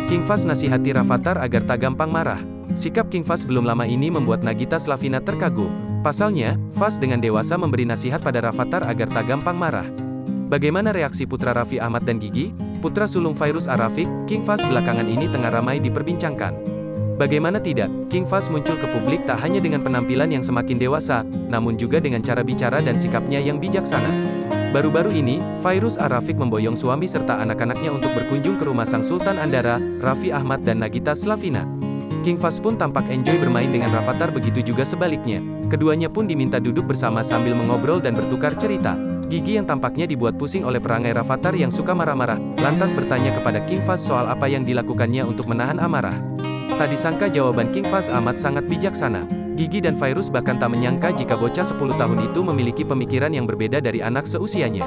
King Fast nasihati Rafathar agar tak gampang marah. Sikap King Fast belum lama ini membuat Nagita Slavina terkagum. Pasalnya, Fast dengan dewasa memberi nasihat pada Rafathar agar tak gampang marah. Bagaimana reaksi putra Raffi Ahmad dan Gigi? Putra sulung Fairuz Ar-Rafiq, King Fast belakangan ini tengah ramai diperbincangkan. Bagaimana tidak, King Fast muncul ke publik tak hanya dengan penampilan yang semakin dewasa, namun juga dengan cara bicara dan sikapnya yang bijaksana. Baru-baru ini, Fairuz Ar-Rafiq memboyong suami serta anak-anaknya untuk berkunjung ke rumah sang Sultan Andara, Raffi Ahmad dan Nagita Slavina. King Fast pun tampak enjoy bermain dengan Rafathar, begitu juga sebaliknya. Keduanya pun diminta duduk bersama sambil mengobrol dan bertukar cerita. Gigi yang tampaknya dibuat pusing oleh perangai Rafathar yang suka marah-marah, lantas bertanya kepada King Fast soal apa yang dilakukannya untuk menahan amarah. Tak disangka jawaban King Fast amat sangat bijaksana. Gigi dan Fairuz bahkan tak menyangka jika bocah 10 tahun itu memiliki pemikiran yang berbeda dari anak seusianya.